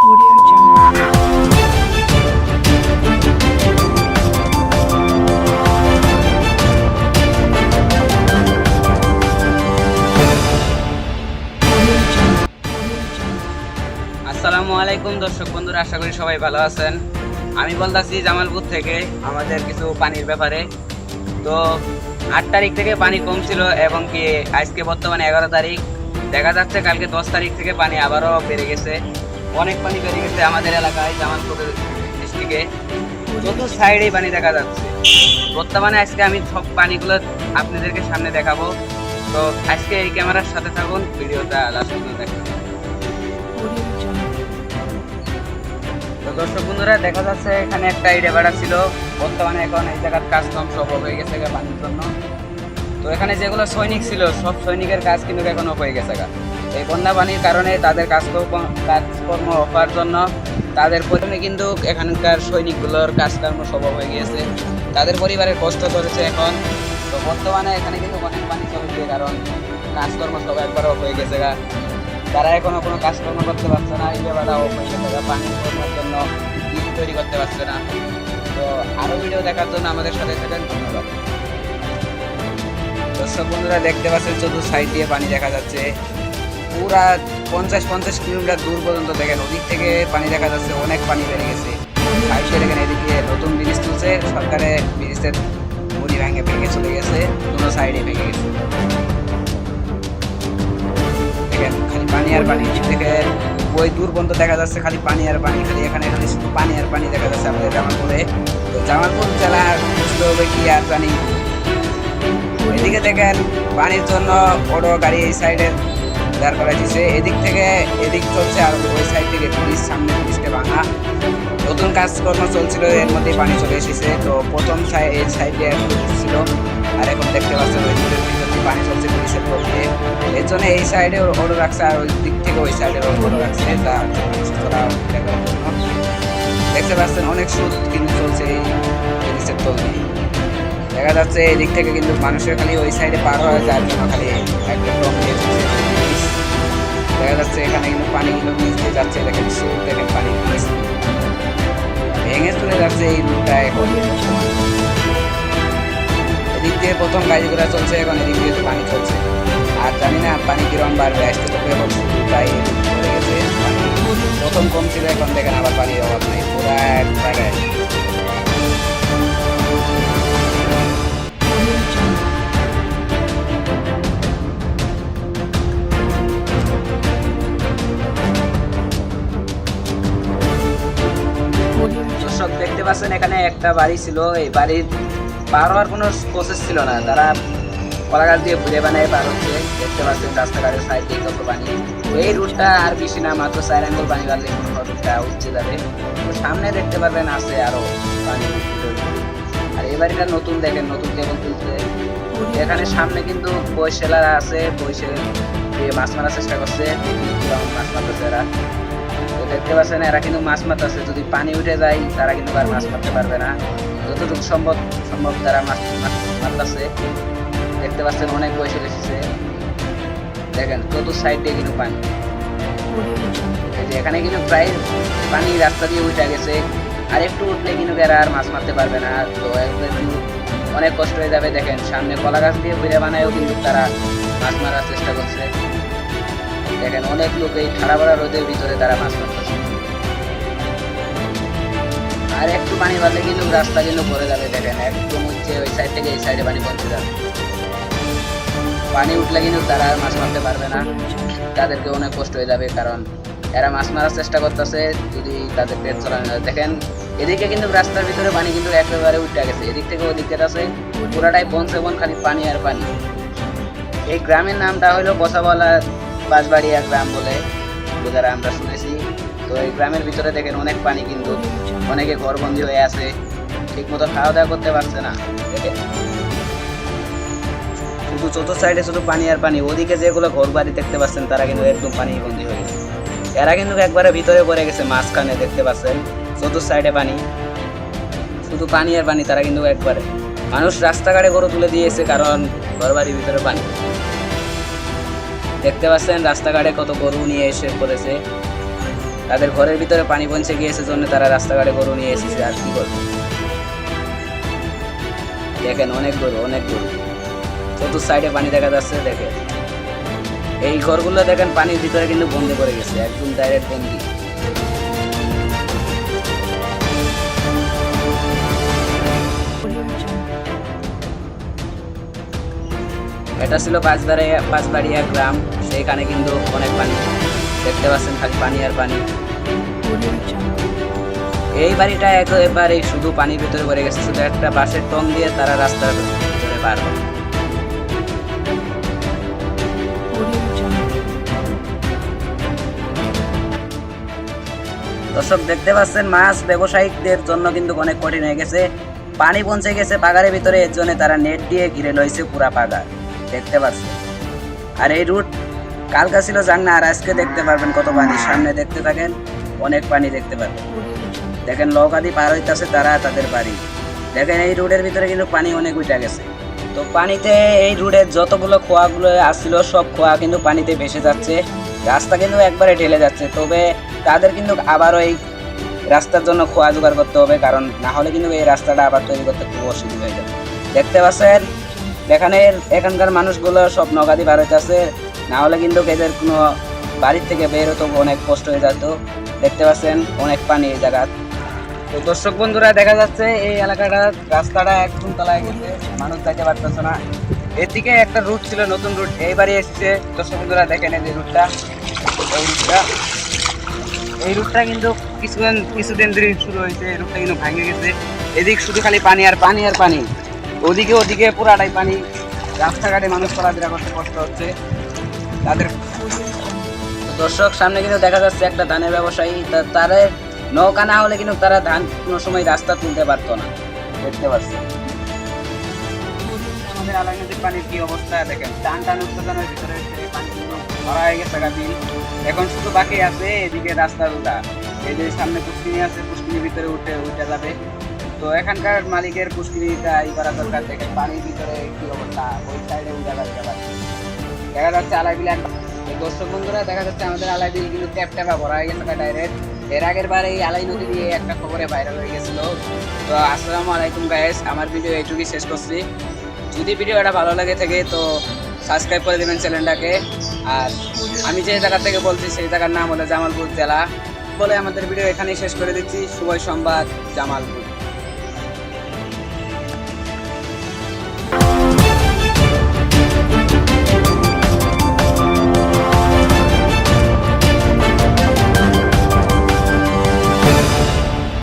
Audio Jungle. আসসালামু আলাইকুম দর্শক বন্ধুরা, আশা করি সবাই ভালো আছেন। আমি বলতেছি জামালপুর থেকে আমাদের কিছু পানির ব্যাপারে। তো 8 তারিখ থেকে পানি কম ছিল এবং কি আজকে বর্তমানে 11 তারিখ, দেখা যাচ্ছে কালকে 10 তারিখ থেকে পানি আবারও বেড়ে গেছে। অনেক পানি বেড়ে গেছে আমাদের এলাকায়, জামালপুর ডিস্ট্রিক্টে চতুর্থ সাইডেই পানি দেখা যাচ্ছে বর্তমানে। আজকে আমি সব পানিগুলো আপনাদেরকে সামনে দেখাবো। তো আজকে এই ক্যামেরার সাথে থাকুন, ভিডিওটা লাস্ট পর্যন্ত দেখুন। Audio Jungle. তো দর্শক বন্ধুরা, দেখা যাচ্ছে এখানে একটা ইটে ভাড়া ছিল, বর্তমানে এখন এই জায়গার কাজ কম সব হয়ে গেছে পানির জন্য। তো এখানে যেগুলো সৈনিক ছিল সব সৈনিকের কাজ কিন্তু এখন হয়ে গেছে। এই বন্যা পানির কারণে তাদের কাজকর্ম হওয়ার জন্য তাদের প্রথমে কিন্তু এখানকার সৈনিকগুলোর কাজকর্ম সব হয়ে গিয়েছে, তাদের পরিবারের কষ্ট করেছে এখন। তো বর্তমানে এখানে কিন্তু অনেক পানি চলছে, কারণ কাজকর্ম সব একবারও হয়ে গেছে তারা এখনো কোনো কাজকর্ম করতে পারছে না। ইয়ে বাধা হয়ে গেছে, পানি কর্মের জন্য ইট তৈরি করতে পারছে না। তো আরো ভিডিও দেখার জন্য আমাদের সাথে থাকেন, ধন্যবাদ। দর্শক বন্ধুরা, দেখতে পাচ্ছেন চতুর্থ সাইড দিয়ে পানি দেখা যাচ্ছে, পুরা 50 কিলোমিটার দূর পর্যন্ত দেখেন ওদিক থেকে পানি দেখা যাচ্ছে। অনেক পানি বেড়ে গেছে। সাইডে দেখেন এদিকে নতুন ব্রিজ তুলছে সরকারে, ব্রিজের মুড়ি ভেঙে চলে গেছে, দুটো সাইডে ভেঙে গেছে। দেখেন খালি পানি আর পানি, দেখে ওই দূর পর্যন্ত দেখা যাচ্ছে খালি পানি আর পানি, এখানে শুধু পানি আর পানি দেখা যাচ্ছে আমাদের জামালপুরে। তো জামালপুর জেলার বুঝতে হবে কি আর জানি। এদিকে দেখেন পানির জন্য বড় গাড়ি এই সাইডে দাঁড় করা দিচ্ছে, এদিক চলছে, আর ওই সাইড থেকে ব্রিজ, সামনে ব্রিজটা ভাঙা, নতুন কাজকর্ম চলছিল, এর মধ্যে পানি চলে এসেছে। তো প্রথম এই সাইডে ছিল, আর এখন দেখতে পাচ্ছেন ওই দূরের ভিতর দিয়ে পানি চলছে ব্রিজের পক্ষে। এর জন্য এই সাইডে ওড়ো রাখছে, আর ওই দিক থেকে ওই সাইডে ওড়ো রাখছে, দেখতে পাচ্ছেন অনেক সুদ কিন্তু চলছে এই ব্রিজের তলে। দেখা যাচ্ছে এই দিক থেকে কিন্তু মানুষের খালি ওই সাইডে পার হয়ে যাওয়ার জন্য খালি একটা টং দিয়ে দেখা যাচ্ছে। এখানে কিন্তু পানিগুলো নিচ দিয়ে যাচ্ছে, দেখেন সুদ, দেখেন পানি ভেঙে চলে যাচ্ছে এই রুটটা। এখন এদিক দিয়ে প্রথম গাড়িগুলো চলছে, এখন এদিক দিয়ে পানি চলছে, আর জানি না পানি কিরম বাড়বে। আসতে তো এখন প্রায় পড়ে গেছে পানি, প্রথম কম ছিল, এখন দেখেন আবার পানির অভাব নেই, পুরা এক জায়গায়। দর্শক দেখতে পাচ্ছেন এখানে একটা বাড়ি ছিল, এই বাড়ির পার হওয়ার কোনো প্রসেস ছিল না, তারা কলা গাছ দিয়ে ঘুরে বানায় পার হচ্ছে। দেখতে পাচ্ছেন রাস্তাঘাটের সাইড দিয়ে কত পানি। এই রুটটা আর বেশি না, মাত্র 4 আঙ্গুল পানি বাড়লে রুটটা উঠছে যাবে। তো সামনে দেখতে পারবেন আছে আরো পানি। আর এই বাড়িটা নতুন, দেখেন নতুন কেবল তুলছে। এখানে সামনে কিন্তু বৈশেলারা আছে, বৈশেল দিয়ে মাছ মারার চেষ্টা করছে, মাছ মারতেছে এরা। তো দেখতে পাচ্ছেন এরা কিন্তু মাছ মারতেছে, যদি পানি উঠে যায় তারা কিন্তু আর মাছ মারতে পারবে না। যতটুকু সম্ভব তারা মাছ মারতেছে। দেখতে পাচ্ছেন অনেক বয়সে এসেছে, দেখেন চতুর্থ সাইড দিয়ে কিন্তু পানি। এই যে এখানে কিন্তু প্রায় পানি রাস্তা দিয়ে উঠে গেছে, আর একটু উঠলে কিন্তু এরা আর মাছ মারতে পারবে না। তো অনেক কষ্ট হয়ে যাবে। দেখেন সামনে কলা গাছ দিয়ে ঘুরে বানায়ও কিন্তু তারা মাছ মারার চেষ্টা করছে। দেখেন অনেক লোক এই ঠাড়া ভরা রোদের ভিতরে তারা মাছ মারতেছে, আর একটু পানি বাড়লে কিন্তু রাস্তা কিন্তু ভরে যাবে। দেখেন একদম হচ্ছে ওই সাইড থেকে এই সাইডে পানি পৌঁছে যাবে। পানি উঠলে কিন্তু তারা আর মাছ মারতে পারবে না, তাদেরকে অনেক কষ্ট হয়ে যাবে, কারণ এরা মাছ মারার চেষ্টা করতেছে, যদি তাদের পেট চলানো যায়। দেখেন এদিকে কিন্তু রাস্তার ভিতরে পানি কিন্তু একেবারে উঠে গেছে, এদিক থেকে ওদিক থেকে আছে পুরাটাই বন খালি পানি আর পানি। এই গ্রামের নামটা হলো বসাবলা বাঁশবাড়িয়া গ্রাম বলে যারা আমরা শুনেছি। তো এই গ্রামের ভিতরে দেখেন অনেক পানি, কিন্তু অনেকে ঘরবন্দি হয়ে আছে, ঠিক মতো খাওয়া দাওয়া করতে পারছে না। দেখেন শুধু চতুর্থ সাইডে শুধু পানি আর পানি, ওদিকে যেগুলো ঘর বাড়ি দেখতে পাচ্ছেন তারা কিন্তু একদম পানি বন্দি হয়ে গেছে। এরা কিন্তু একবারে ভিতরে পড়ে গেছে, মাঝখানে দেখতে পাচ্ছেন চতুর্থ সাইডে পানি, শুধু পানি আর পানি। তারা কিন্তু একবারে মানুষ রাস্তাঘাটে গরু তুলে দিয়েছে, কারণ ঘর বাড়ির ভিতরে পানি। দেখতে পাচ্ছেন রাস্তাঘাটে কত গরু নিয়ে এসে পড়েছে। তাদের ঘরের ভিতরে পানি পৌঁছে গিয়েছে জন্য তারা রাস্তাঘাটে গরু নিয়ে এসেছে। আর কি করবে, দেখেন অনেক গরু চতুর সাইডে পানি দেখা যাচ্ছে। দেখেন এই ঘরগুলো দেখেন পানির ভিতরে কিন্তু বন্দি করে গেছে, একদম ডাইরেক্ট বন্দি। Audio Jungle. এটা ছিল পাঁচবাড়িয়া গ্রাম, সেইখানে কিন্তু অনেক পানি দেখতে পাচ্ছেন, খালি পানি আর পানি। Audio Jungle. এই বাড়িটা একেবারে শুধু পানির ভিতরে পড়ে গেছে, শুধু একটা বাঁশের টং দিয়ে তারা রাস্তার ভিতরে পার হয়। Audio Jungle. দর্শক দেখতে পাচ্ছেন, মাছ ব্যবসায়িকদের জন্য কিন্তু অনেক কঠিন হয়ে গেছে। পানি পৌঁছে গেছে পাগারের ভিতরে, এর জন্য তারা নেট দিয়ে ঘিরে লইছে পুরা পাগার, দেখতে পাচ্ছেন। আর এই রুট কালকা ছিল জাংনা, আর আজকে দেখতে পারবেন কত পানি। সামনে দেখতে থাকেন, অনেক পানি দেখতে পারবেন। Audio Jungle. দেখেন নৌকাদি পার হইতেছে তারা তাদের বাড়ি। দেখেন এই রোডের ভিতরে কিন্তু পানি অনেক উঠে গেছে। তো পানিতে এই রোডের যতগুলো খোয়াগুলো আসছিল সব খোয়া কিন্তু পানিতে ভেসে যাচ্ছে, রাস্তা কিন্তু একবারে ঢেলে যাচ্ছে। তবে তাদের কিন্তু আবারও এই রাস্তার জন্য খোয়া জোগাড় করতে হবে, কারণ না হলে কিন্তু এই রাস্তাটা আবার তৈরি করতে খুব অসুবিধা হয়ে যাবে। দেখতে পাচ্ছেন এখানকার মানুষগুলো সব নৌকাদি পার হইতেছে, না হলে কিন্তু এদের কোনো বাড়ির থেকে বের হতো অনেক কষ্ট হয়ে যেত। দেখতে পাচ্ছেন অনেক পানি এই জায়গা। তো দর্শক বন্ধুরা দেখা যাচ্ছে এই এলাকাটা রাস্তাটা একদম তলায় গেছে, মানুষ যাইতে পারতেছে না। এদিকে একটা রুট ছিল, নতুন রুট এইবারই এসেছে। দর্শক বন্ধুরা দেখেন এই যে রুটটা, এই রুটটা কিন্তু কিছুদিন ধরে শুরু হয়েছে। এই রুটটা কিন্তু ভাঙে গেছে, এদিক শুধু খালি পানি আর পানি আর পানি, ওদিকে পুরাটাই পানি। রাস্তাঘাটে মানুষ চলাফেরা করতে কষ্ট হচ্ছে তাদের। দর্শক সামনে কিন্তু দেখা যাচ্ছে একটা ধানের ব্যবসায়ী, তারা নৌকা না হলে কিন্তু তারা ধান কোনো সময় রাস্তা তুলতে পারতো না, দেখতে পাচ্ছি। আমাদের আলাই নদীর পানির কি অবস্থা দেখেন, টান উত্তেজনার ভিতরে পানিগুলো ভরা হয়ে গেছে গাড়ি। এখন শুধু বাকি আছে এদিকে রাস্তার উঠা, এই যে সামনে পুষ্কিনি আছে, পুষ্কিনির ভিতরে উঠে যাবে। তো এখানকার মালিকের পুষ্কিনিটা ই করা দরকার। দেখেন পানির ভিতরে কি অবস্থা, ওই সাইডে দেখা যাচ্ছে আলাই বিল। দর্শক বন্ধুরা দেখা যাচ্ছে আমাদের আলাই বিল কিন্তু ট্যাপা ভরা হয়ে গেছে ডাইরেক্ট। এর আগের বার এই আলাই নদী দিয়ে একটা খবরে ভাইরাল হয়ে গেছিল। তো আসসালামু আলাইকুম গাইস, আমার ভিডিও এইটুকুই শেষ করছি। যদি ভিডিওটা ভালো লাগে থাকে তো সাবস্ক্রাইব করে দেবেন চ্যানেলটাকে। আর আমি যে জায়গা থেকে বলছি সেই জায়গার নাম হলো জামালপুর জেলা বলে আমাদের ভিডিও এখানেই শেষ করে দিচ্ছি। শুভ সংবাদ, জামালপুর।